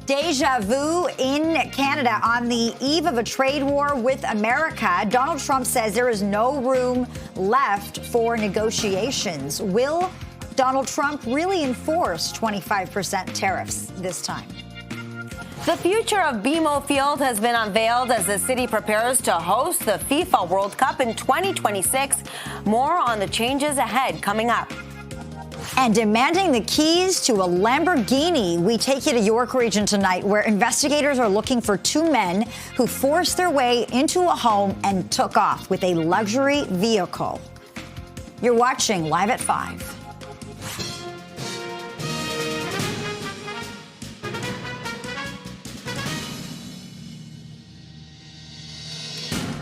Deja vu in Canada on the eve of a trade war with America. Donald Trump says there is no room left for negotiations. Will Donald Trump really enforce 25% tariffs this time? The future of BMO Field has been unveiled as the city prepares to host the FIFA World Cup in 2026. More on the changes ahead coming up. And demanding the keys to a Lamborghini. We take you to York Region tonight, where investigators are looking for two men who forced their way into a home and took off with a luxury vehicle. You're watching Live at 5.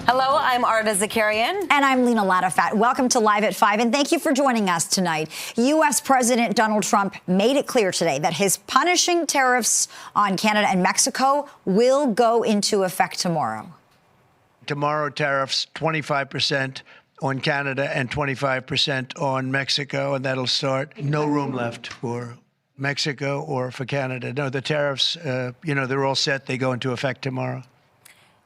Hello, I'm Arda Zakarian. And I'm Lena Latafat. Welcome to Live at 5, and thank you for joining us tonight. U.S. President Donald Trump made it clear today that his punishing tariffs on Canada and Mexico will go into effect tomorrow. Tomorrow, tariffs 25% on Canada and 25% on Mexico, and that'll start. No room left for Mexico or for Canada. No, the tariffs, they're all set. They go into effect tomorrow.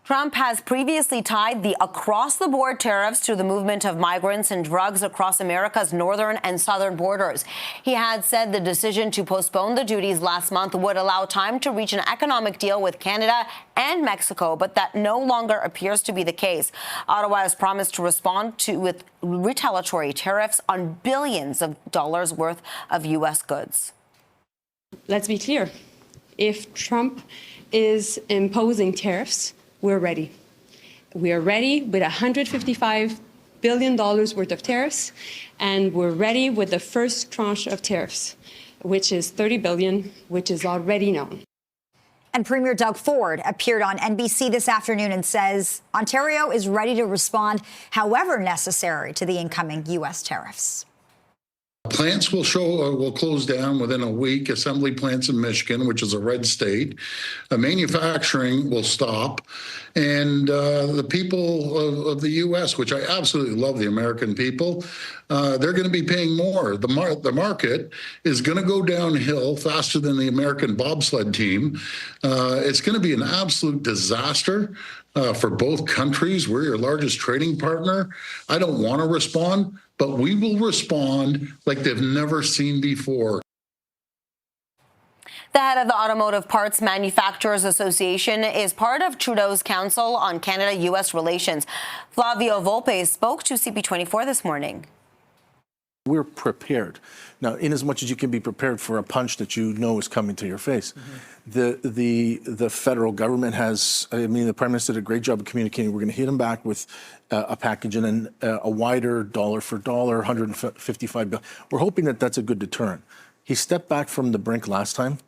Trump has previously tied the across-the-board tariffs to the movement of migrants and drugs across America's northern and southern borders. He had said the decision to postpone the duties last month would allow time to reach an economic deal with Canada and Mexico, but that no longer appears to be the case. Ottawa has promised to respond with retaliatory tariffs on billions of dollars worth of U.S. goods. Let's be clear. If Trump is imposing tariffs, we're ready. We are ready with $155 billion worth of tariffs, and we're ready with the first tranche of tariffs, which is $30 billion, which is already known. And Premier Doug Ford appeared on NBC this afternoon and says Ontario is ready to respond however necessary to the incoming U.S. tariffs. Plants will close down within a week. Assembly plants in Michigan, which is a red state. Manufacturing will stop. And the people of the U.S., which I absolutely love, the American people, they're going to be paying more. The market is going to go downhill faster than the American bobsled team. It's going to be an absolute disaster for both countries. We're your largest trading partner. I don't want to respond, but we will respond like they've never seen before. The head of the Automotive Parts Manufacturers Association is part of Trudeau's Council on Canada-U.S. Relations. Flavio Volpe spoke to CP24 this morning. We're prepared. Now, in as much as you can be prepared for a punch that you know is coming to your face, the federal government has, the Prime Minister did a great job of communicating. We're going to hit him back with a package and then a wider dollar for dollar, $155 billion. We're hoping that that's a good deterrent. He stepped back from the brink last time.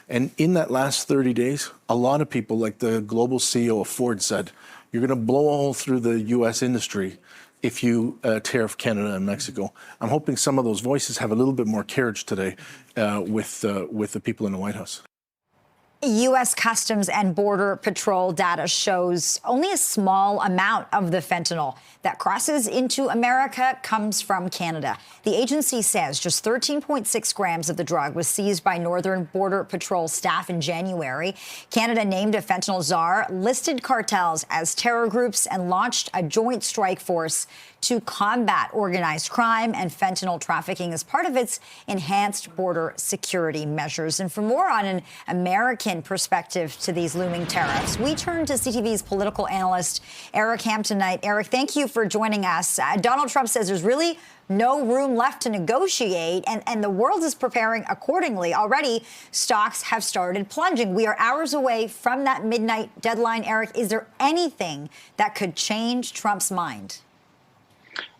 And in that last 30 days, a lot of people, like the global CEO of Ford said, you're going to blow a hole through the U.S. industry if you tariff Canada and Mexico. I'm hoping some of those voices have a little bit more carriage today with the people in the White House. U.S. Customs and Border Patrol data shows only a small amount of the fentanyl that crosses into America comes from Canada. The agency says just 13.6 grams of the drug was seized by Northern Border Patrol staff in January. Canada named a fentanyl czar, listed cartels as terror groups, and launched a joint strike force to combat organized crime and fentanyl trafficking as part of its enhanced border security measures. And for more on an American perspective to these looming tariffs, we turn to CTV's political analyst, Eric Ham, tonight. Eric, thank you for joining us. Donald Trump says there's really no room left to negotiate, and the world is preparing accordingly. Already, stocks have started plunging. We are hours away from that midnight deadline. Eric, is there anything that could change Trump's mind?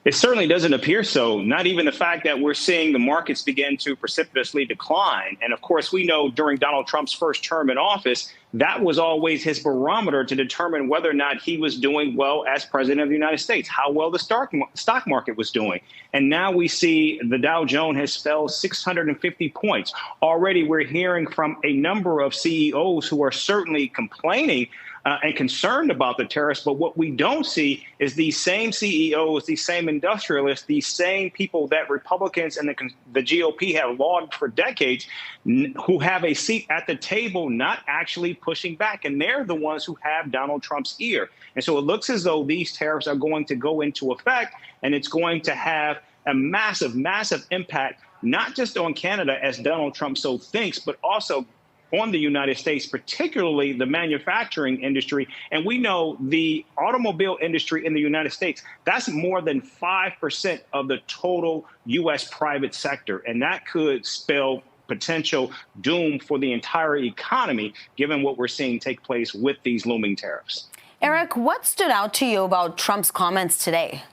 It certainly doesn't appear so, not even the fact that we're seeing the markets begin to precipitously decline. And of course, we know during Donald Trump's first term in office, that was always his barometer to determine whether or not he was doing well as president of the United States, how well the stock market was doing. And now we see the Dow Jones has fell 650 points. Already we're hearing from a number of CEOs who are certainly complaining and concerned about the tariffs. But what we don't see is these same CEOs, these same industrialists, these same people that Republicans and the GOP have logged for decades, who have a seat at the table, not actually pushing back. And they're the ones who have Donald Trump's ear. And so it looks as though these tariffs are going to go into effect, and it's going to have a massive, massive impact, not just on Canada, as Donald Trump so thinks, but also on the United States, particularly the manufacturing industry. And we know the automobile industry in the United States, that's more than 5% of the total U.S. private sector. And that could spell potential doom for the entire economy, given what we're seeing take place with these looming tariffs. Eric, what stood out to you about Trump's comments today?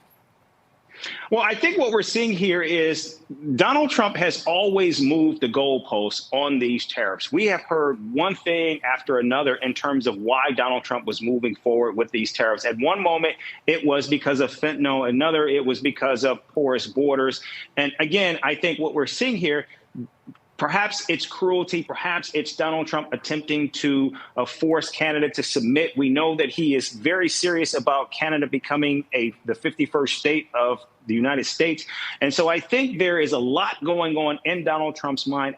Well, I think what we're seeing here is Donald Trump has always moved the goalposts on these tariffs. We have heard one thing after another in terms of why Donald Trump was moving forward with these tariffs. At one moment, it was because of fentanyl. Another, it was because of porous borders. And again, I think what we're seeing here, perhaps it's cruelty. Perhaps it's Donald Trump attempting to force Canada to submit. We know that he is very serious about Canada becoming the 51st state of the United States. And so I think there is a lot going on in Donald Trump's mind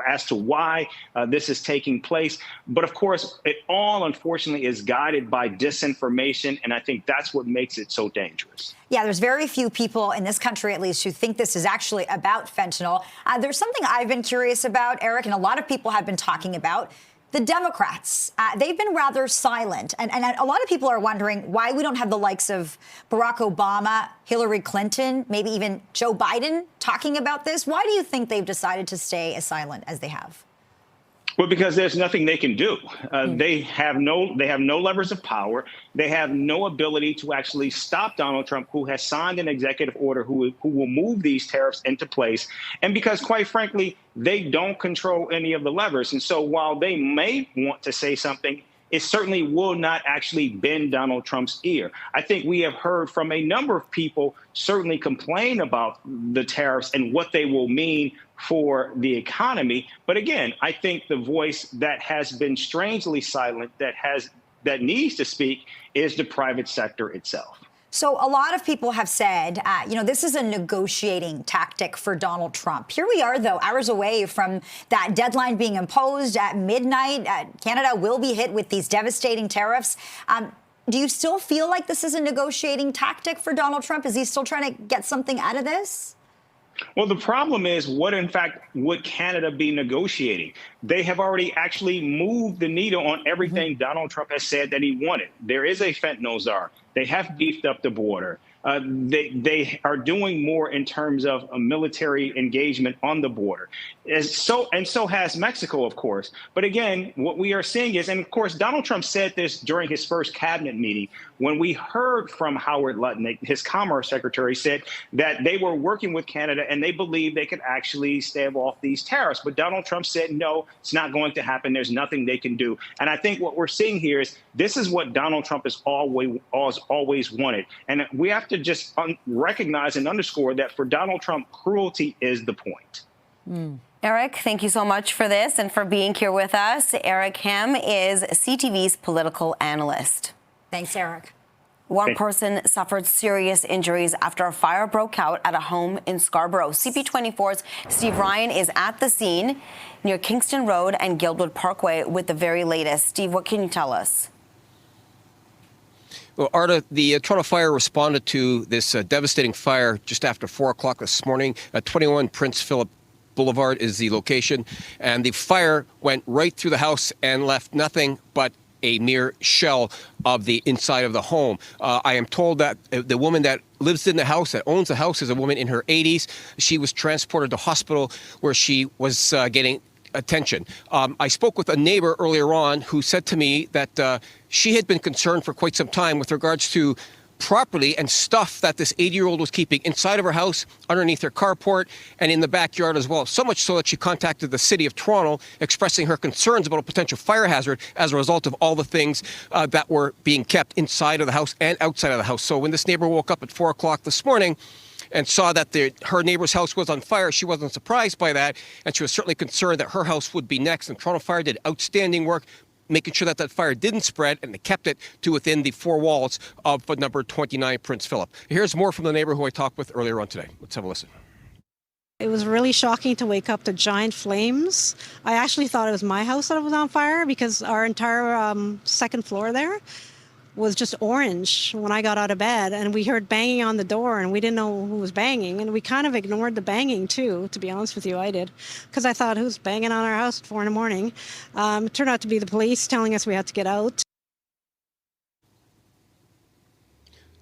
as to why this is taking place. But of course, it all, unfortunately, is guided by disinformation. And I think that's what makes it so dangerous. Yeah, there's very few people in this country, at least, who think this is actually about fentanyl. There's something I've been curious about, Eric, and a lot of people have been talking about. The Democrats, they've been rather silent. And a lot of people are wondering why we don't have the likes of Barack Obama, Hillary Clinton, maybe even Joe Biden talking about this. Why do you think they've decided to stay as silent as they have? Well, because there's nothing they can do. They have no levers of power. They have no ability to actually stop Donald Trump, who has signed an executive order who will move these tariffs into place. And because, quite frankly, they don't control any of the levers. And so while they may want to say something, it certainly will not actually bend Donald Trump's ear. I think we have heard from a number of people certainly complain about the tariffs and what they will mean for the economy. But again, I think the voice that has been strangely silent, that needs to speak, is the private sector itself. So a lot of people have said, this is a negotiating tactic for Donald Trump. Here we are, though, hours away from that deadline being imposed at midnight. Canada will be hit with these devastating tariffs. Do you still feel like this is a negotiating tactic for Donald Trump? Is he still trying to get something out of this? Well, the problem is, what, in fact, would Canada be negotiating? They have already actually moved the needle on everything Donald Trump has said that he wanted. There is a fentanyl czar. They have beefed up the border. They are doing more in terms of a military engagement on the border. So has Mexico, of course. But again, what we are seeing is, and of course, Donald Trump said this during his first cabinet meeting, when we heard from Howard Lutnick, his commerce secretary, said that they were working with Canada and they believed they could actually stave off these tariffs. But Donald Trump said, no, it's not going to happen. There's nothing they can do. And I think what we're seeing here is this is what Donald Trump has always wanted. And we have to just recognize and underscore that for Donald Trump, cruelty is the point. Eric, thank you so much for this and for being here with us. Eric Hem is CTV's political analyst. Thanks, Eric. One person suffered serious injuries after a fire broke out at a home in Scarborough. CP24's Steve Ryan is at the scene near Kingston Road and Guildwood Parkway with the very latest. Steve, what can you tell us? Well, Arda, the Toronto Fire responded to this devastating fire just after 4 o'clock this morning. 21 Prince Philip Boulevard is the location, and the fire went right through the house and left nothing but a mere shell of the inside of the home. I am told that the woman that lives in the house, that owns the house, is a woman in her 80s. She was transported to hospital where she was getting attention. I spoke with a neighbor earlier on who said to me that she had been concerned for quite some time with regards to property and stuff that this 80-year-old was keeping inside of her house, underneath her carport, and in the backyard as well. So much so that she contacted the City of Toronto, expressing her concerns about a potential fire hazard as a result of all the things that were being kept inside of the house and outside of the house. So when this neighbor woke up at 4 o'clock this morning and saw that her neighbor's house was on fire, she wasn't surprised by that, and she was certainly concerned that her house would be next. And Toronto Fire did outstanding work making sure that that fire didn't spread, and they kept it to within the four walls of number 29 Prince Philip. Here's more from the neighbor who I talked with earlier on today. Let's have a listen. It was really shocking to wake up to giant flames. I actually thought it was my house that was on fire because our entire second floor there was just orange when I got out of bed, and we heard banging on the door and we didn't know who was banging, and we kind of ignored the banging too, to be honest with you. I did, because I thought, who's banging on our house at 4 a.m? It turned out to be the police telling us we had to get out.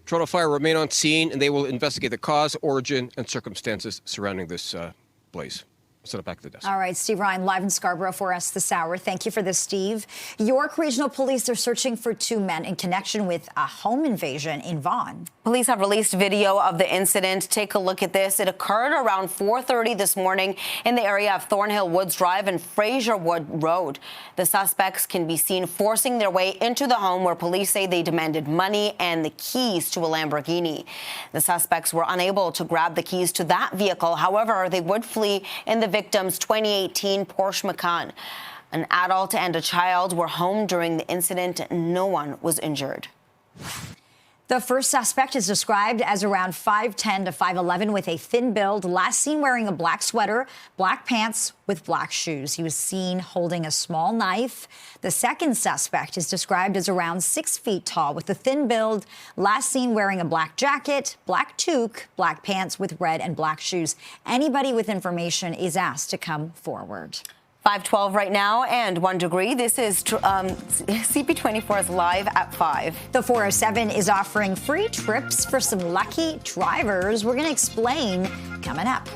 Toronto Fire remain on scene, and they will investigate the cause, origin, and circumstances surrounding this blaze. I'll send it back to the desk. All right, Steve Ryan, live in Scarborough for us this hour. Thank you for this, Steve. York Regional Police are searching for 2 men in connection with a home invasion in Vaughan. Police have released video of the incident. Take a look at this. It occurred around 4:30 this morning in the area of Thornhill Woods Drive and Fraserwood Road. The suspects can be seen forcing their way into the home, where police say they demanded money and the keys to a Lamborghini. The suspects were unable to grab the keys to that vehicle. However, they would flee in the victim's 2018 Porsche Macan. An adult and a child were home during the incident. No one was injured. The first suspect is described as around 5'10 to 5'11 with a thin build, last seen wearing a black sweater, black pants with black shoes. He was seen holding a small knife. The second suspect is described as around 6 feet tall with a thin build, last seen wearing a black jacket, black toque, black pants with red and black shoes. Anybody with information is asked to come forward. 5:12 right now and 1 degree. This is CP24 is live at 5. The 407 is offering free trips for some lucky drivers. We're going to explain coming up.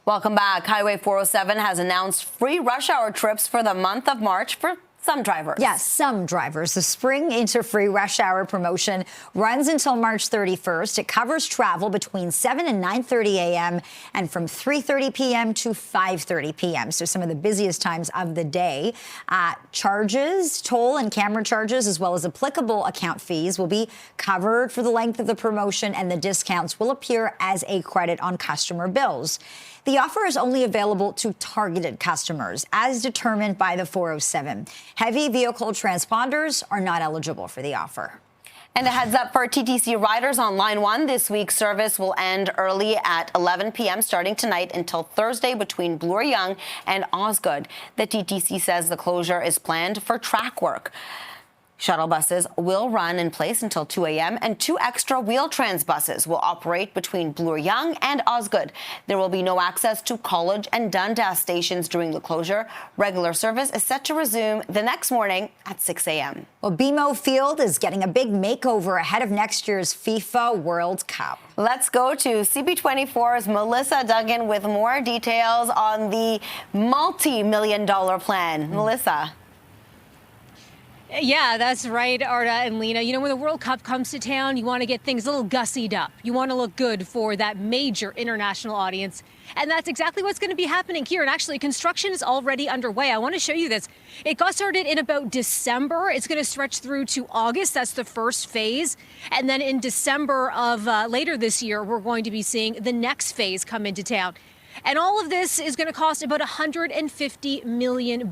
Welcome back. Highway 407 has announced free rush hour trips for the month of March for some drivers. Yes, some drivers. The Spring into Free Rush Hour promotion runs until March 31st. It covers travel between 7 and 9:30 a.m. and from 3:30 p.m. to 5:30 p.m. So some of the busiest times of the day. Charges, toll and camera charges, as well as applicable account fees will be covered for the length of the promotion, and the discounts will appear as a credit on customer bills. The offer is only available to targeted customers, as determined by the 407. Heavy vehicle transponders are not eligible for the offer. And a heads up for TTC riders on Line 1. This week's service will end early at 11 p.m. starting tonight until Thursday between Bloor-Yonge and Osgoode. The TTC says the closure is planned for track work. Shuttle buses will run in place until 2 a.m. and 2 extra Wheel-Trans buses will operate between Bloor-Yonge and Osgoode. There will be no access to College and Dundas stations during the closure. Regular service is set to resume the next morning at 6 a.m. Well, BMO Field is getting a big makeover ahead of next year's FIFA World Cup. Let's go to CP24's Melissa Duggan with more details on the multi-million-dollar plan. Melissa. Yeah, that's right, Arda and Lena. You know, when the World Cup comes to town, you want to get things a little gussied up. You want to look good for that major international audience. And that's exactly what's going to be happening here. And actually, construction is already underway. I want to show you this. It got started in about December. It's going to stretch through to August. That's the first phase. And then in December of later this year, we're going to be seeing the next phase come into town. And all of this is going to cost about $150 million.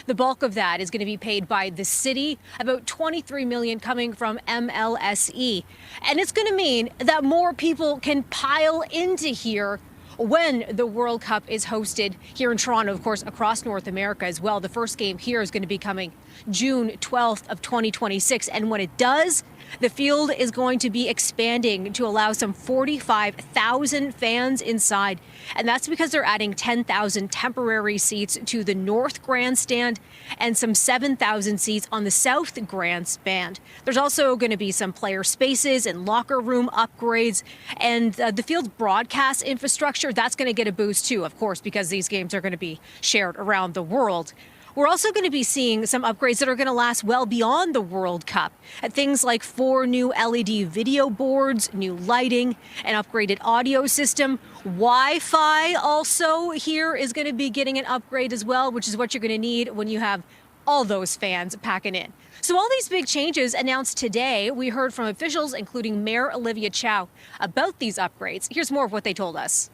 The bulk of that is going to be paid by the city, about $23 million coming from MLSE. And it's going to mean that more people can pile into here when the World Cup is hosted here in Toronto, of course, across North America as well. The first game here is going to be coming June 12th of 2026. And when it does, the field is going to be expanding to allow some 45,000 fans inside. And that's because they're adding 10,000 temporary seats to the North Grandstand and some 7,000 seats on the South Grandstand. There's also going to be some player spaces and locker room upgrades. And the field's broadcast infrastructure, that's going to get a boost too, of course, because these games are going to be shared around the world. We're also going to be seeing some upgrades that are going to last well beyond the World Cup. Things like 4 new LED video boards, new lighting, an upgraded audio system. Wi-Fi also here is going to be getting an upgrade as well, which is what you're going to need when you have all those fans packing in. So all these big changes announced today, we heard from officials, including Mayor Olivia Chow, about these upgrades. Here's more of what they told us.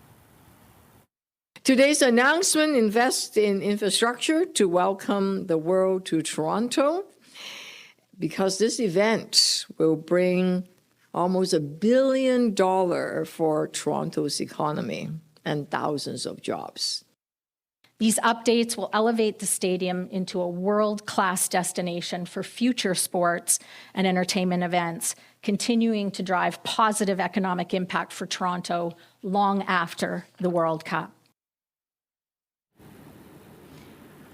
Today's announcement invests in infrastructure to welcome the world to Toronto, because this event will bring almost $1 billion for Toronto's economy and thousands of jobs. These updates will elevate the stadium into a world-class destination for future sports and entertainment events, continuing to drive positive economic impact for Toronto long after the World Cup.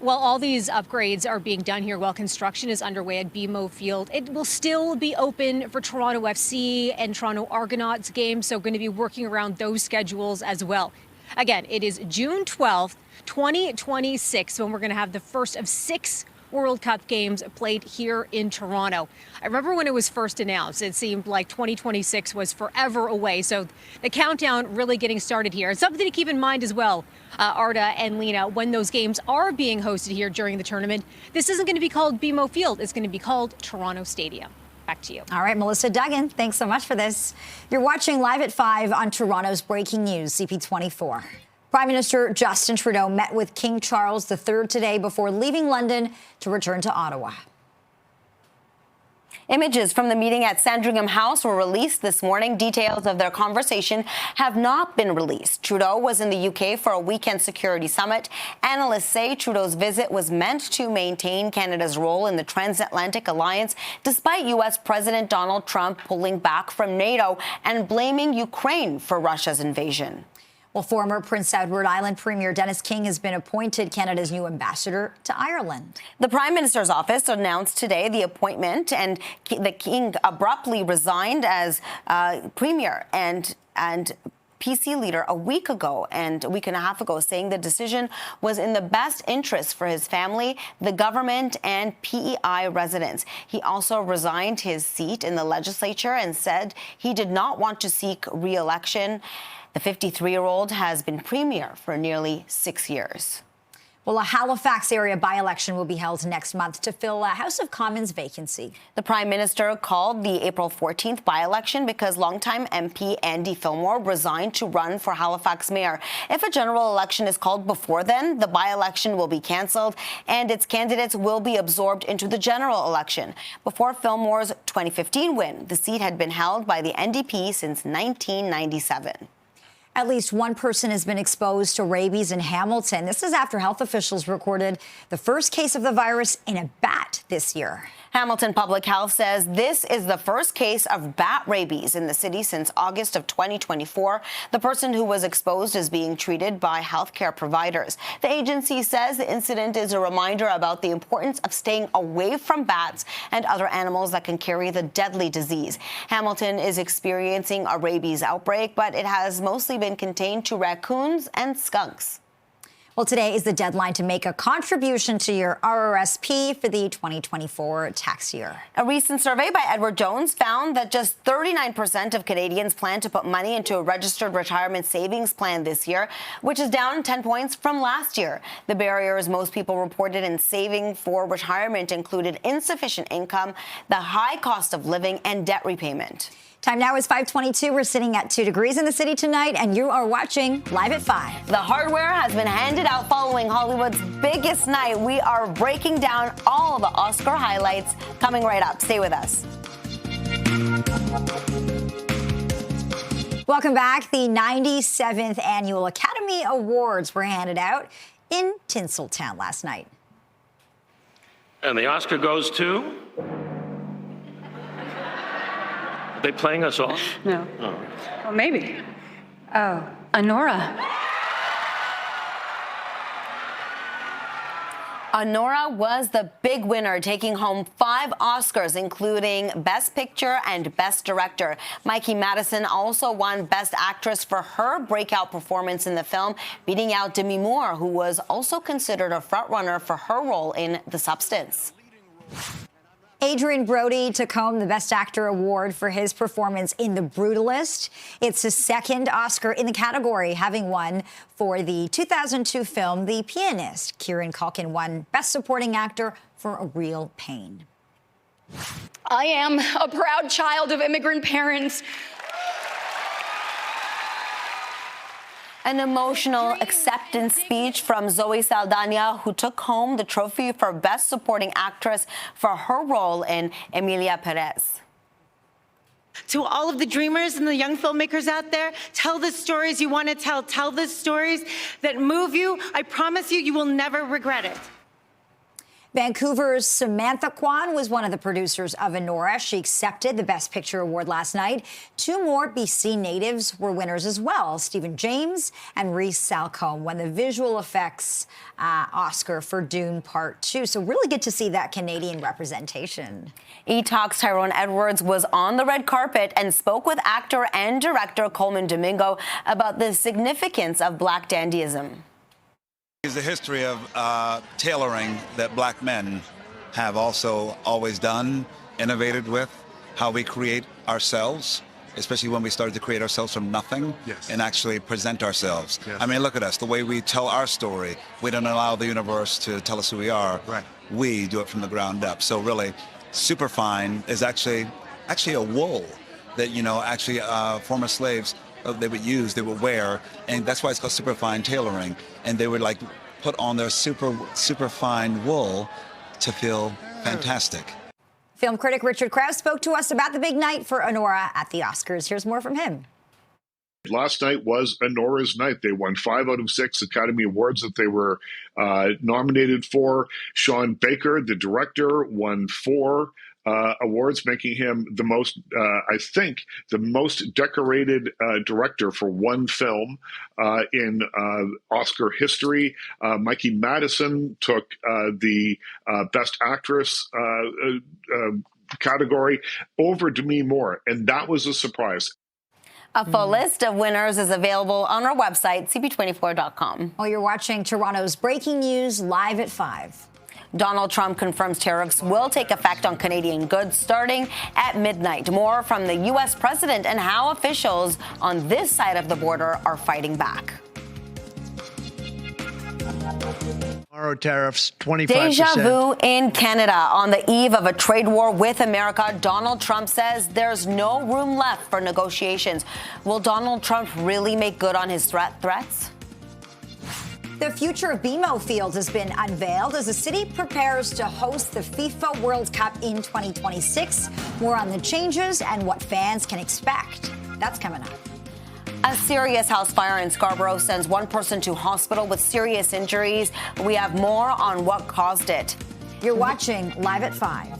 While all these upgrades are being done here while construction is underway at BMO Field, it will still be open for Toronto FC and Toronto Argonauts games, so going to be working around those schedules as well. Again, it is June 12th, 2026, when we're going to have the first of 6 World Cup games played here in Toronto. I remember when it was first announced, it seemed like 2026 was forever away. So the countdown really getting started here. It's something to keep in mind as well, Arda and Lena, when those games are being hosted here during the tournament. This isn't going to be called BMO Field. It's going to be called Toronto Stadium. Back to you. All right, Melissa Duggan, thanks so much for this. You're watching Live at 5 on Toronto's Breaking News, CP24. Prime Minister Justin Trudeau met with King Charles III today before leaving London to return to Ottawa. Images from the meeting at Sandringham House were released this morning. Details of their conversation have not been released. Trudeau was in the UK for a weekend security summit. Analysts say Trudeau's visit was meant to maintain Canada's role in the transatlantic alliance, despite U.S. President Donald Trump pulling back from NATO and blaming Ukraine for Russia's invasion. Well, former Prince Edward Island Premier Dennis King has been appointed Canada's new ambassador to Ireland. The Prime Minister's office announced today the appointment, and the King abruptly resigned as Premier and PC leader a week and a half ago, saying the decision was in the best interest for his family, the government, and PEI residents. He also resigned his seat in the legislature and said he did not want to seek re-election. The 53-year-old has been premier for nearly 6 years. Well, a Halifax area by-election will be held next month to fill a House of Commons vacancy. The Prime Minister called the April 14th by-election because longtime MP Andy Fillmore resigned to run for Halifax mayor. If a general election is called before then, the by-election will be cancelled and its candidates will be absorbed into the general election. Before Fillmore's 2015 win, the seat had been held by the NDP since 1997. At least one person has been exposed to rabies in Hamilton. This is after health officials recorded the first case of the virus in a bat this year. Hamilton Public Health says this is the first case of bat rabies in the city since August of 2024. The person who was exposed is being treated by healthcare providers. The agency says the incident is a reminder about the importance of staying away from bats and other animals that can carry the deadly disease. Hamilton is experiencing a rabies outbreak, but it has mostly been contained to raccoons and skunks. Well, today is the deadline to make a contribution to your RRSP for the 2024 tax year. A recent survey by Edward Jones found that just 39% of Canadians plan to put money into a registered retirement savings plan this year, which is down 10 points from last year. The barriers most people reported in saving for retirement included insufficient income, the high cost of living, and debt repayment. Time now is 5:22. We're sitting at 2 degrees in the city tonight, and you are watching Live at 5. The hardware has been handed out following Hollywood's biggest night. We are breaking down all of the Oscar highlights coming right up. Stay with us. Welcome back. The 97th Annual Academy Awards were handed out in Tinseltown last night. And the Oscar goes to? Are they playing us off? No. Oh. Well, maybe. Oh, Honora. Honora was the big winner, taking home 5 Oscars, including Best Picture and Best Director. Mikey Madison also won Best Actress for her breakout performance in the film, beating out Demi Moore, who was also considered a frontrunner for her role in The Substance. Adrien Brody took home the Best Actor award for his performance in The Brutalist. It's his second Oscar in the category, having won for the 2002 film The Pianist. Kieran Culkin won Best Supporting Actor for A Real Pain. I am a proud child of immigrant parents. An emotional acceptance speech from Zoe Saldana, who took home the trophy for Best Supporting Actress for her role in Emilia Perez. To all of the dreamers and the young filmmakers out there, tell the stories you want to tell. Tell the stories that move you. I promise you, you will never regret it. Vancouver's Samantha Kwan was one of the producers of Honora. She accepted the Best Picture award last night. 2 more BC natives were winners as well. Stephen James and Reese Salcombe won the visual effects Oscar for Dune Part 2. So really good to see that Canadian representation. E-Talk's Tyrone Edwards was on the red carpet and spoke with actor and director Coleman Domingo about the significance of Black dandyism. Is the history of tailoring that Black men have also always done, innovated with, how we create ourselves, especially when we started to create ourselves from nothing and actually present ourselves. I mean, look at us, the way we tell our story. We don't allow the universe to tell us who we are. We do it from the ground up. So really, superfine is actually a wool that, actually former slaves they would use, they would wear, and that's why it's called superfine tailoring. And they would put on their super fine wool to feel fantastic. Film critic Richard Krause spoke to us about the big night for Honora at the Oscars. Here's more from him. Last night was Honora's night. They won 5 out of 6 Academy Awards that they were nominated for. Sean Baker, the director, won 4 awards, making him the most, the most decorated director for one film in Oscar history. Mikey Madison took the Best Actress category over Demi Moore, and that was a surprise. A full list of winners is available on our website, CP24.com. Well, you're watching Toronto's Breaking News live at 5. Donald Trump confirms tariffs will take effect on Canadian goods starting at midnight. More from the U.S. president and how officials on this side of the border are fighting back. Tomorrow tariffs 25%. Deja vu in Canada. On the eve of a trade war with America, Donald Trump says there's no room left for negotiations. Will Donald Trump really make good on his threats? The future of BMO Field has been unveiled as the city prepares to host the FIFA World Cup in 2026. More on the changes and what fans can expect. That's coming up. A serious house fire in Scarborough sends one person to hospital with serious injuries. We have more on what caused it. You're watching Live at 5.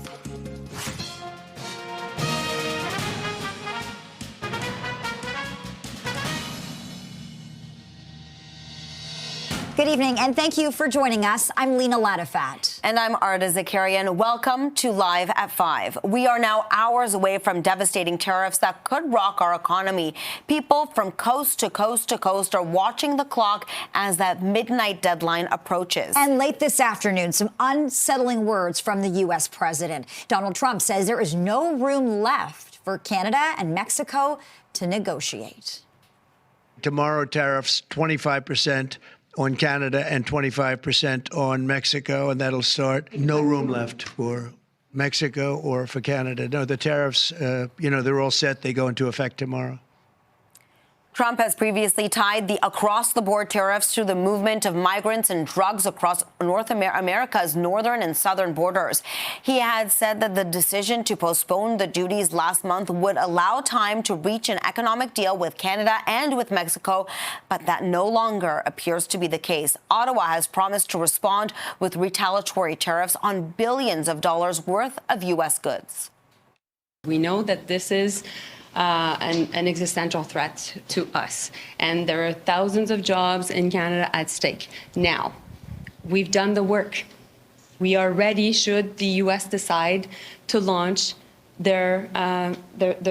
Good evening, and thank you for joining us. I'm Lena Latifat. And I'm Arda Zakarian. Welcome to Live at 5. We are now hours away from devastating tariffs that could rock our economy. People from coast to coast to coast are watching the clock as that midnight deadline approaches. And late this afternoon, some unsettling words from the U.S. president. Donald Trump says there is no room left for Canada and Mexico to negotiate. Tomorrow tariffs 25%. On Canada and 25% on Mexico, and that'll start. No room left for Mexico or for Canada. No, the tariffs, they're all set. They go into effect tomorrow. Trump has previously tied the across-the-board tariffs to the movement of migrants and drugs across North America's northern and southern borders. He had said that the decision to postpone the duties last month would allow time to reach an economic deal with Canada and with Mexico, but that no longer appears to be the case. Ottawa has promised to respond with retaliatory tariffs on billions of dollars worth of U.S. goods. We know that this is an existential threat to us. And there are thousands of jobs in Canada at stake. Now, we've done the work. We are ready should the U.S. decide to launch their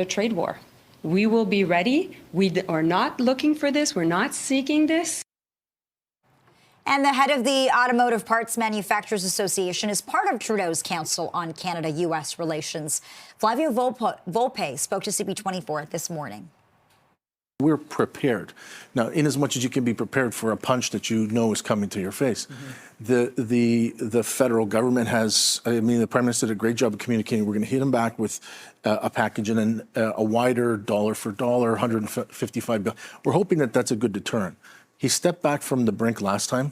trade war. We will be ready. We are not looking for this. We're not seeking this. And the head of the Automotive Parts Manufacturers Association is part of Trudeau's Council on Canada-U.S. Relations. Flavio Volpe spoke to CP24 this morning. We're prepared. Now, in as much as you can be prepared for a punch that you know is coming to your face, the federal government has, I mean, the Prime Minister did a great job of communicating. We're going to hit him back with a package and then a wider dollar for dollar, 155 billion. We're hoping that that's a good deterrent. He stepped back from the brink last time.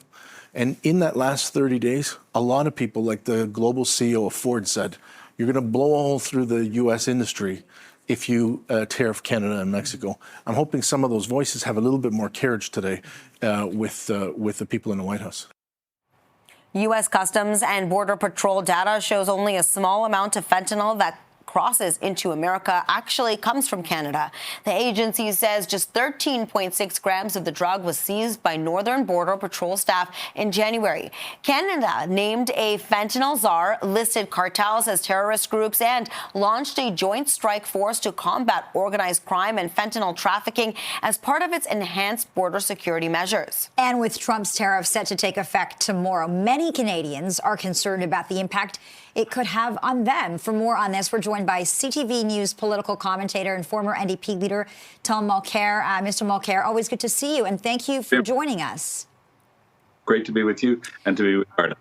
And in that last 30 days, a lot of people, like the global CEO of Ford said, you're going to blow a hole through the U.S. industry if you tariff Canada and Mexico. I'm hoping some of those voices have a little bit more carriage today with the people in the White House. U.S. Customs and Border Patrol data shows only a small amount of fentanyl that crosses into America actually comes from Canada. The agency says just 13.6 grams of the drug was seized by Northern Border Patrol staff in January. Canada named a fentanyl czar, listed cartels as terrorist groups, and launched a joint strike force to combat organized crime and fentanyl trafficking as part of its enhanced border security measures. And with Trump's tariffs set to take effect tomorrow, many Canadians are concerned about the impact it could have on them. For more on this, we're joined by CTV News political commentator and former NDP leader Tom Mulcair. Mr. Mulcair, always good to see you, and thank you for joining us. Great to be with you and to be with Arda.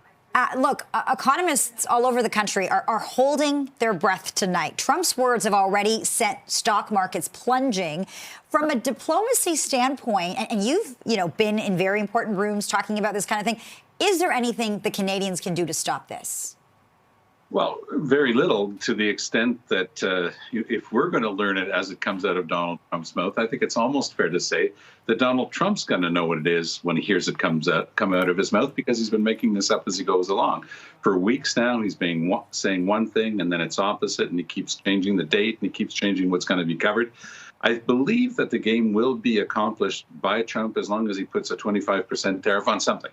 Look, economists all over the country are holding their breath tonight. Trump's words have already sent stock markets plunging. From a diplomacy standpoint, and you've been in very important rooms talking about this kind of thing, is there anything the Canadians can do to stop this? Well, very little, to the extent that if we're going to learn it as it comes out of Donald Trump's mouth, I think it's almost fair to say that Donald Trump's going to know what it is when he hears it come out of his mouth, because he's been making this up as he goes along. For weeks now, he's been saying one thing and then it's opposite, and he keeps changing the date and he keeps changing what's going to be covered. I believe that the game will be accomplished by Trump as long as he puts a 25% tariff on something.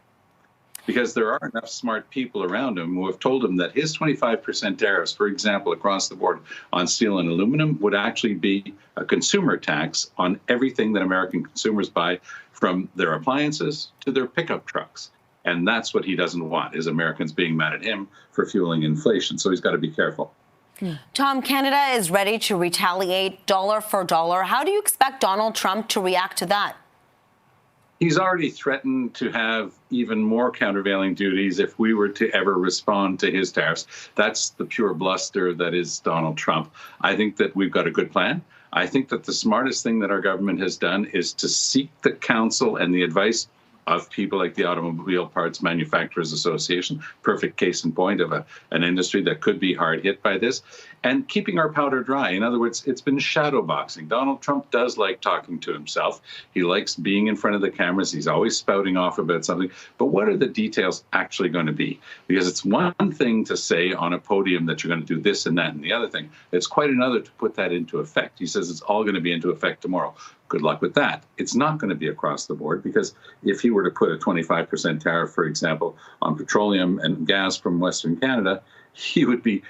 Because there are enough smart people around him who have told him that his 25% tariffs, for example, across the board on steel and aluminum, would actually be a consumer tax on everything that American consumers buy, from their appliances to their pickup trucks. And that's what he doesn't want, is Americans being mad at him for fueling inflation. So he's got to be careful. Tom, Canada is ready to retaliate dollar for dollar. How do you expect Donald Trump to react to that? He's already threatened to have even more countervailing duties if we were to ever respond to his tariffs. That's the pure bluster that is Donald Trump. I think that we've got a good plan. I think that the smartest thing that our government has done is to seek the counsel and the advice of people like the Automobile Parts Manufacturers Association, perfect case in point of an industry that could be hard hit by this, and keeping our powder dry. In other words, it's been shadow boxing. Donald Trump does like talking to himself. He likes being in front of the cameras. He's always spouting off about something. But what are the details actually going to be? Because it's one thing to say on a podium that you're going to do this and that and the other thing. It's quite another to put that into effect. He says it's all going to be into effect tomorrow. Good luck with that. It's not going to be across the board, because if he were to put a 25% tariff, for example, on petroleum and gas from Western Canada, he would be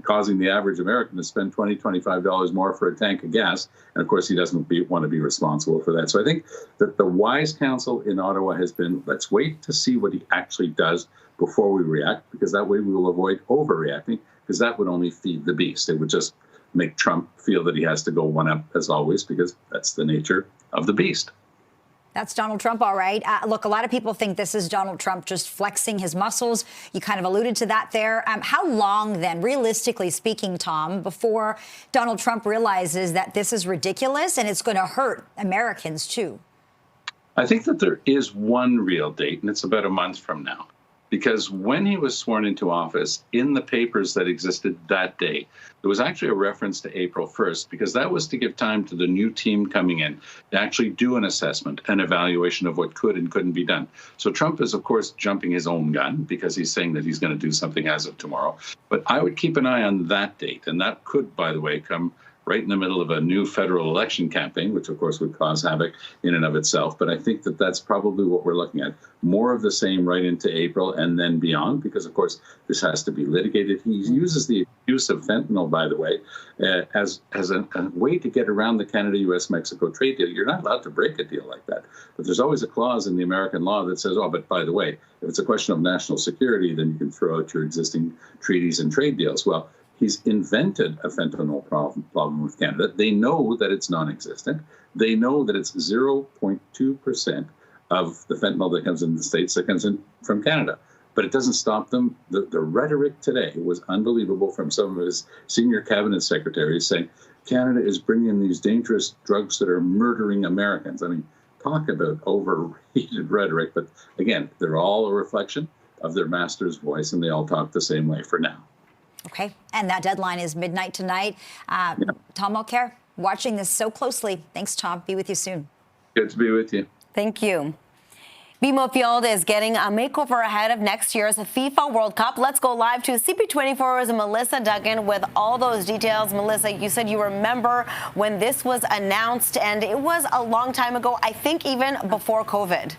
causing the average American to spend $20, $25 more for a tank of gas. And of course, he doesn't want to be responsible for that. So I think that the wise counsel in Ottawa has been, let's wait to see what he actually does before we react, because that way we will avoid overreacting, because that would only feed the beast. It would just make Trump feel that he has to go one up as always, because that's the nature of the beast. That's Donald Trump, all right. Look, a lot of people think this is Donald Trump just flexing his muscles. You kind of alluded to that there. How long then, realistically speaking, Tom, before Donald Trump realizes that this is ridiculous and it's going to hurt Americans too? I think that there is one real date, and it's about a month from now. Because when he was sworn into office, in the papers that existed that day, there was actually a reference to April 1st, because that was to give time to the new team coming in to actually do an assessment, an evaluation of what could and couldn't be done. So Trump is, of course, jumping his own gun, because he's saying that he's going to do something as of tomorrow. But I would keep an eye on that date. And that could, by the way, come right in the middle of a new federal election campaign, which of course would cause havoc in and of itself. But I think that that's probably what we're looking at. More of the same right into April and then beyond, because of course this has to be litigated. He uses the use of fentanyl, by the way, as a way to get around the Canada-US-Mexico trade deal. You're not allowed to break a deal like that. But there's always a clause in the American law that says, oh, but by the way, if it's a question of national security, then you can throw out your existing treaties and trade deals. Well, he's invented a fentanyl problem with Canada. They know that it's non-existent. They know that it's 0.2% of the fentanyl that comes in the States that comes in from Canada. But it doesn't stop them. The rhetoric today was unbelievable from some of his senior cabinet secretaries saying Canada is bringing in these dangerous drugs that are murdering Americans. I mean, talk about overheated rhetoric. But again, they're all a reflection of their master's voice, and they all talk the same way for now. Okay, and that deadline is midnight tonight. Tom Mulcair, watching this so closely. Thanks, Tom. Be with you soon. Good to be with you. Thank you. BMO Field is getting a makeover ahead of next year's FIFA World Cup. Let's go live to CP24's Melissa Duggan with all those details. Melissa, you said you remember when this was announced, and it was a long time ago, I think even before COVID.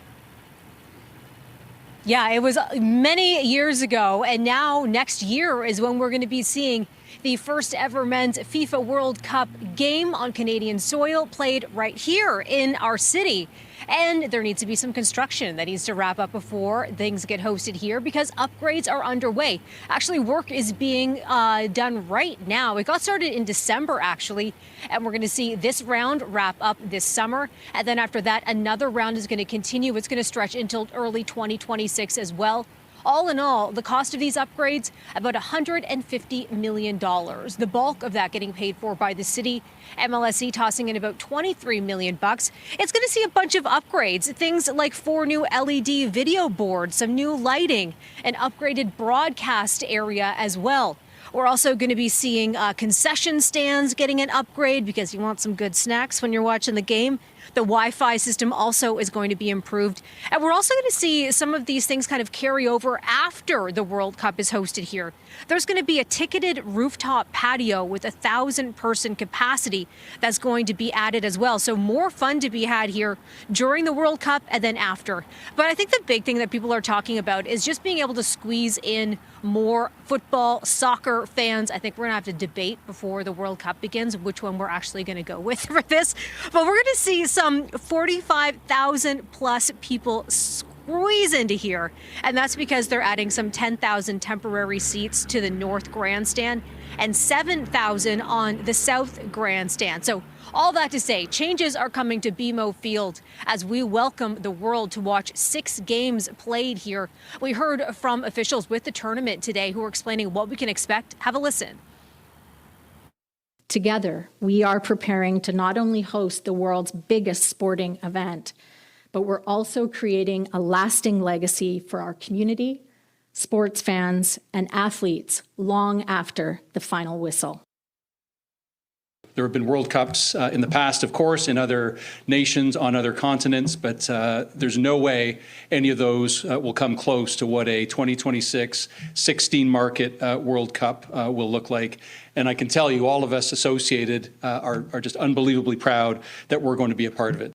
Yeah, it was many years ago, and now next year is when we're going to be seeing the first ever men's FIFA World Cup game on Canadian soil played right here in our city. And there needs to be some construction that needs to wrap up before things get hosted here because upgrades are underway. Actually, work is being done right now. It got started in December, actually, and we're going to see this round wrap up this summer. And then after that, another round is going to continue. It's going to stretch until early 2026 as well. All in all, the cost of these upgrades, about $150 million. The bulk of that getting paid for by the city. MLSE tossing in about $23 million. It's going to see a bunch of upgrades, things like 4 new LED video boards, some new lighting, an upgraded broadcast area as well. We're also going to be seeing concession stands getting an upgrade because you want some good snacks when you're watching the game. The Wi-Fi system also is going to be improved. And we're also going to see some of these things kind of carry over after the World Cup is hosted here. There's going to be a ticketed rooftop patio with 1,000-person capacity that's going to be added as well. So more fun to be had here during the World Cup and then after. But I think the big thing that people are talking about is just being able to squeeze in more football, soccer fans. I think we're going to have to debate before the World Cup begins which one we're actually going to go with for this. But we're going to see some 45,000 plus people squeeze into here. And that's because they're adding some 10,000 temporary seats to the North Grandstand and 7,000 on the South Grandstand. So all that to say, changes are coming to BMO Field as we welcome the world to watch 6 games played here. We heard from officials with the tournament today who are explaining what we can expect. Have a listen. Together, we are preparing to not only host the world's biggest sporting event, but we're also creating a lasting legacy for our community, sports fans, and athletes long after the final whistle. There have been World Cups in the past, of course, in other nations, on other continents, but there's no way any of those will come close to what a 2026 16-market World Cup will look like. And I can tell you, all of us associated are just unbelievably proud that we're going to be a part of it.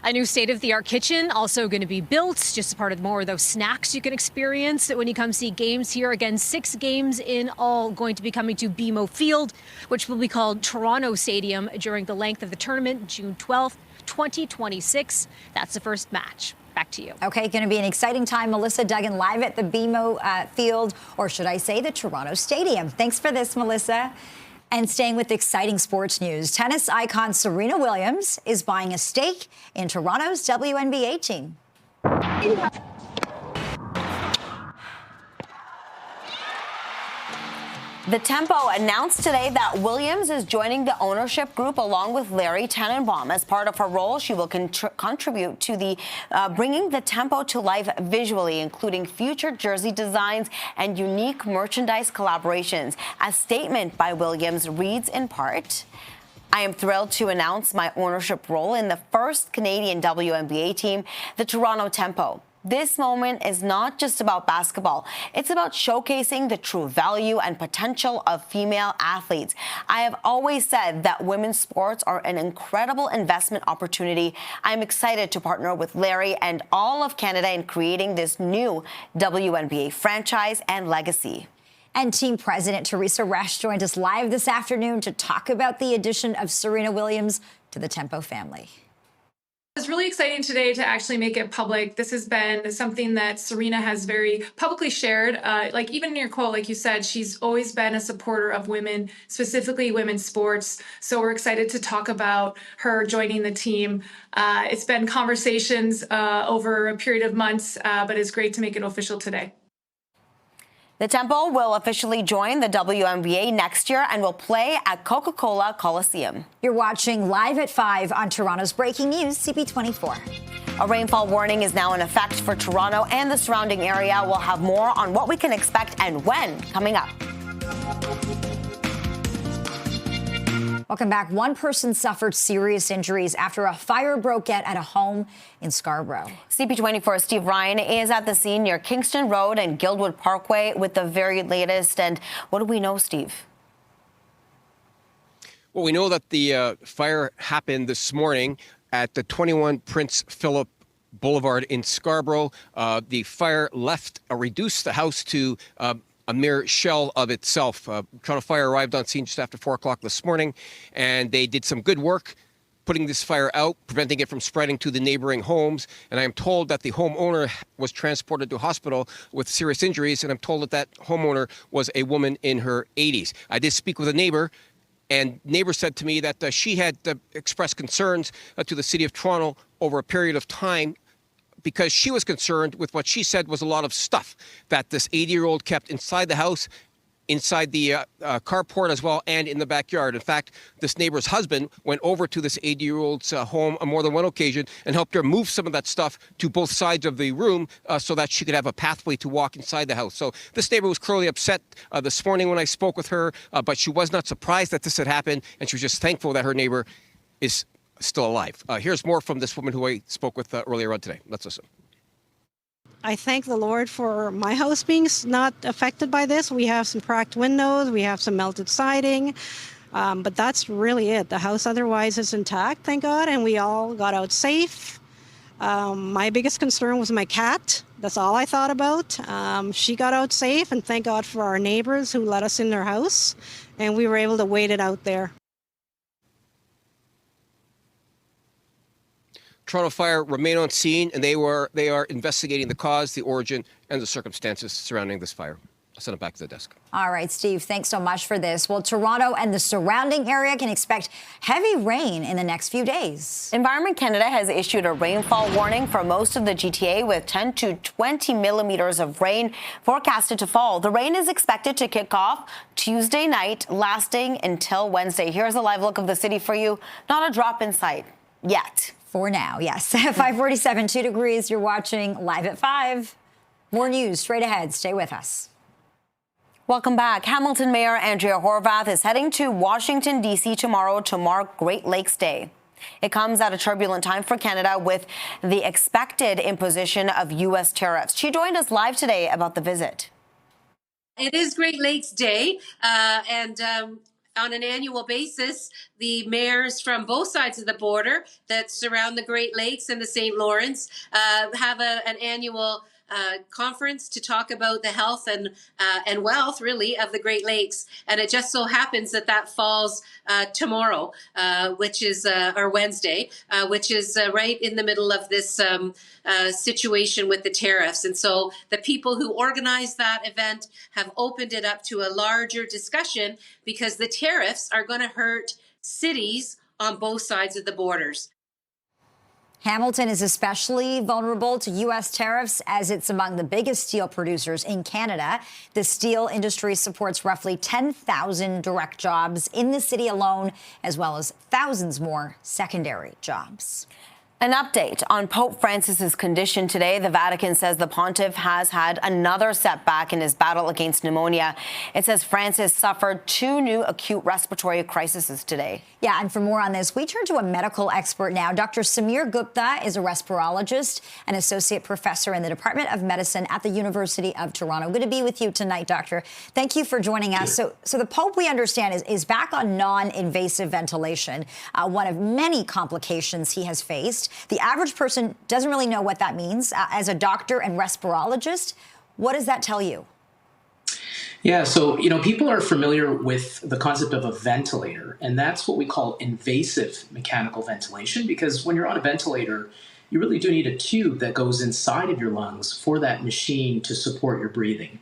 A new state-of-the-art kitchen also going to be built, just as part of more of those snacks you can experience when you come see games here. Again, 6 games in all going to be coming to BMO Field, which will be called Toronto Stadium during the length of the tournament, June 12th, 2026. That's the first match. Back to you. Okay, going to be an exciting time. Melissa Duggan live at the BMO Field, or should I say the Toronto Stadium. Thanks for this, Melissa. And staying with exciting sports news, tennis icon Serena Williams is buying a stake in Toronto's WNBA team. The Tempo announced today that Williams is joining the ownership group along with Larry Tannenbaum. As part of her role, she will contribute to the bringing the Tempo to life visually, including future jersey designs and unique merchandise collaborations. A statement by Williams reads in part, I am thrilled to announce my ownership role in the first Canadian WNBA team, the Toronto Tempo. This moment is not just about basketball. It's about showcasing the true value and potential of female athletes. I have always said that women's sports are an incredible investment opportunity. I'm excited to partner with Larry and all of Canada in creating this new WNBA franchise and legacy. And team president Teresa Resch joined us live this afternoon to talk about the addition of Serena Williams to the Tempo family. It's really exciting today to actually make it public. This has been something that Serena has very publicly shared. Like even in your quote, like you said, she's always been a supporter of women, specifically women's sports. So we're excited to talk about her joining the team. It's been conversations over a period of months, but it's great to make it official today. The Tempo will officially join the WNBA next year and will play at Coca-Cola Coliseum. You're watching Live at 5 on Toronto's Breaking News, CP24. A rainfall warning is now in effect for Toronto and the surrounding area. We'll have more on what we can expect and when coming up. Welcome back. One person suffered serious injuries after a fire broke out at a home in Scarborough. CP24 Steve Ryan is at the scene near Kingston Road and Guildwood Parkway with the very latest. And what do we know, Steve? Well, we know that the fire happened this morning at the 21 Prince Philip Boulevard in Scarborough. The fire reduced the house to a mere shell of itself. Toronto Fire arrived on scene just after 4 o'clock this morning, and they did some good work putting this fire out, preventing it from spreading to the neighboring homes. And I am told that the homeowner was transported to hospital with serious injuries, and I'm told that that homeowner was a woman in her 80s. I did speak with a neighbor, and neighbor said to me that she had expressed concerns to the City of Toronto over a period of time because she was concerned with what she said was a lot of stuff that this 80-year-old kept inside the house, inside the carport as well, and in the backyard. In fact, this neighbor's husband went over to this 80-year-old's home on more than one occasion and helped her move some of that stuff to both sides of the room so that she could have a pathway to walk inside the house. So this neighbor was clearly upset this morning when I spoke with her, but she was not surprised that this had happened, and she was just thankful that her neighbor is still alive. Here's more from this woman who I spoke with earlier on today. Let's listen. I thank the Lord for my house being not affected by this. We have some cracked windows, we have some melted siding, but that's really it. The house otherwise is intact, thank God, and we all got out safe. My biggest concern was my cat. That's all I thought about. She got out safe, and thank God for our neighbors who let us in their house, and we were able to wait it out there. Toronto Fire remain on scene, and they are investigating the cause, the origin, and the circumstances surrounding this fire. I'll send it back to the desk. All right, Steve, thanks so much for this. Well, Toronto and the surrounding area can expect heavy rain in the next few days. Environment Canada has issued a rainfall warning for most of the GTA with 10 to 20 millimeters of rain forecasted to fall. The rain is expected to kick off Tuesday night, lasting until Wednesday. Here's a live look of the city for you. Not a drop in sight yet. For now, yes. 547, 2 degrees. You're watching Live at 5. More news straight ahead. Stay with us. Welcome back. Hamilton Mayor Andrea Horwath is heading to Washington, D.C. tomorrow to mark Great Lakes Day. It comes at a turbulent time for Canada with the expected imposition of U.S. tariffs. She joined us live today about the visit. It is Great Lakes Day, and on an annual basis, the mayors from both sides of the border that surround the Great Lakes and the St. Lawrence have an annual conference to talk about the health and wealth, really, of the Great Lakes. And it just so happens that falls tomorrow, which is or Wednesday, which is right in the middle of this situation with the tariffs. And so the people who organized that event have opened it up to a larger discussion because the tariffs are going to hurt cities on both sides of the borders. Hamilton is especially vulnerable to U.S. tariffs as it's among the biggest steel producers in Canada. The steel industry supports roughly 10,000 direct jobs in the city alone, as well as thousands more secondary jobs. An update on Pope Francis's condition today. The Vatican says the pontiff has had another setback in his battle against pneumonia. It says Francis suffered 2 new acute respiratory crises today. Yeah, and for more on this, we turn to a medical expert now. Dr. Samir Gupta is a respirologist and associate professor in the Department of Medicine at the University of Toronto. Good to be with you tonight, Doctor. Thank you for joining us. So the Pope, we understand, is back on non-invasive ventilation, one of many complications he has faced. The average person doesn't really know what that means. As a doctor and respirologist, what does that tell you? Yeah, so, people are familiar with the concept of a ventilator, and that's what we call invasive mechanical ventilation, because when you're on a ventilator, you really do need a tube that goes inside of your lungs for that machine to support your breathing.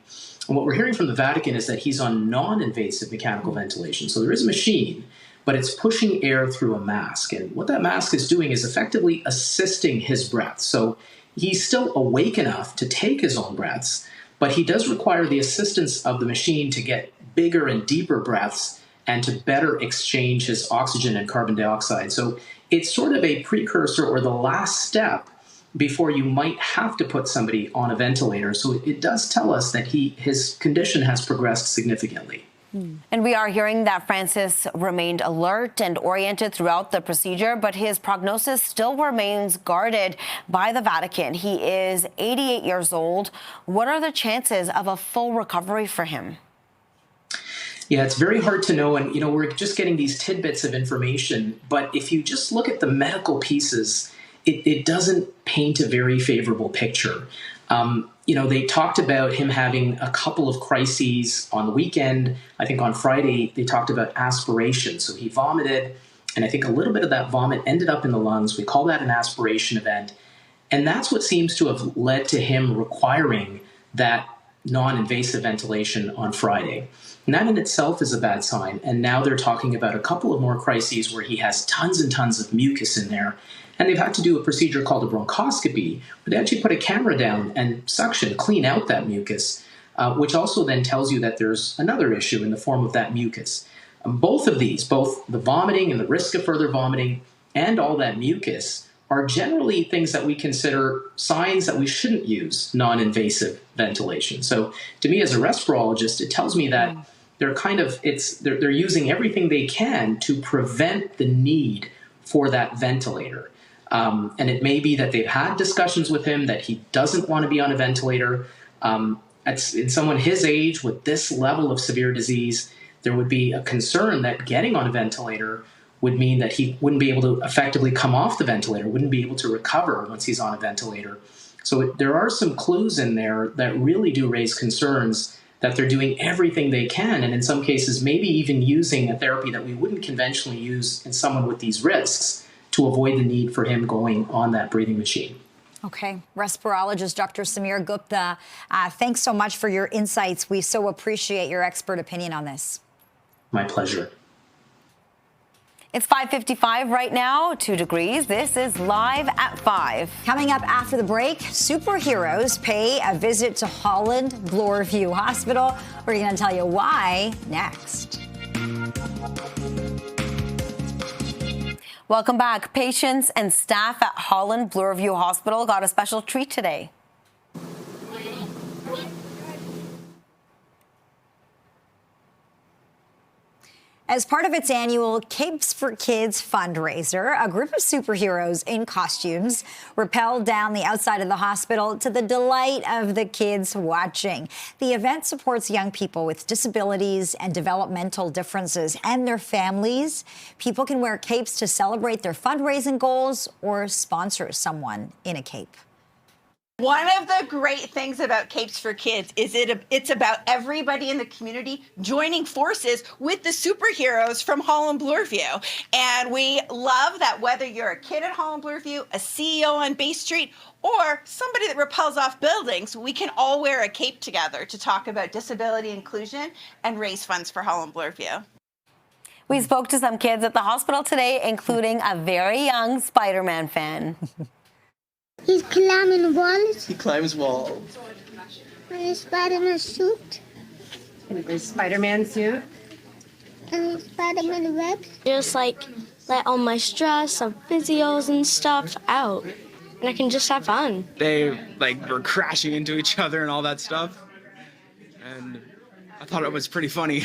And what we're hearing from the Vatican is that he's on non-invasive mechanical ventilation. So there is a machine, but it's pushing air through a mask. And what that mask is doing is effectively assisting his breath. So he's still awake enough to take his own breaths, but he does require the assistance of the machine to get bigger and deeper breaths and to better exchange his oxygen and carbon dioxide. So it's sort of a precursor or the last step before you might have to put somebody on a ventilator. So it does tell us that his condition has progressed significantly. And we are hearing that Francis remained alert and oriented throughout the procedure, but his prognosis still remains guarded by the Vatican. He is 88 years old. What are the chances of a full recovery for him? Yeah, it's very hard to know. And, we're just getting these tidbits of information. But if you just look at the medical pieces, it doesn't paint a very favorable picture. They talked about him having a couple of crises on the weekend. I think on Friday, they talked about aspiration. So he vomited, and I think a little bit of that vomit ended up in the lungs. We call that an aspiration event. And that's what seems to have led to him requiring that non-invasive ventilation on Friday. And that in itself is a bad sign. And now they're talking about a couple of more crises where he has tons and tons of mucus in there. And they've had to do a procedure called a bronchoscopy, where they actually put a camera down and clean out that mucus, which also then tells you that there's another issue in the form of that mucus. Both of these, both the vomiting and the risk of further vomiting and all that mucus, are generally things that we consider signs that we shouldn't use non-invasive ventilation. So to me as a respirologist, it tells me that they're using everything they can to prevent the need for that ventilator. And it may be that they've had discussions with him that he doesn't want to be on a ventilator. In someone his age with this level of severe disease, there would be a concern that getting on a ventilator would mean that he wouldn't be able to effectively come off the ventilator, wouldn't be able to recover once he's on a ventilator. So there are some clues in there that really do raise concerns that they're doing everything they can, and in some cases maybe even using a therapy that we wouldn't conventionally use in someone with these risks to avoid the need for him going on that breathing machine. Okay. Respirologist Dr. Samir Gupta, thanks so much for your insights. We so appreciate your expert opinion on this. My pleasure. It's 5:55 right now, 2 degrees. This is Live at 5. Coming up after the break, superheroes pay a visit to Holland Bloorview Hospital. We're going to tell you why next. Welcome back. Patients and staff at Holland Bloorview Hospital got a special treat today. As part of its annual Capes for Kids fundraiser, a group of superheroes in costumes rappelled down the outside of the hospital to the delight of the kids watching. The event supports young people with disabilities and developmental differences and their families. People can wear capes to celebrate their fundraising goals or sponsor someone in a cape. One of the great things about Capes for Kids is it's about everybody in the community joining forces with the superheroes from Holland Bloorview. And we love that whether you're a kid at Holland Bloorview, a CEO on Bay Street, or somebody that rappels off buildings, we can all wear a cape together to talk about disability inclusion and raise funds for Holland Bloorview. We spoke to some kids at the hospital today, including a very young Spider-Man fan. He's climbing walls. He climbs walls. And his Spider-Man suit. And his Spider-Man suit. And his Spider-Man webs. Just like let all my stress of physios and stuff out, and I can just have fun. They were crashing into each other and all that stuff, and I thought it was pretty funny.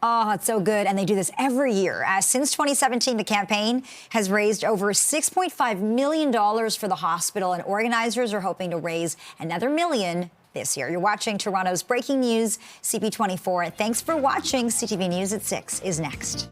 Oh, it's so good. And they do this every year. Since 2017, the campaign has raised over $6.5 million for the hospital, and organizers are hoping to raise another $1 million this year. You're watching Toronto's Breaking News, CP24. Thanks for watching. CTV News at 6 is next.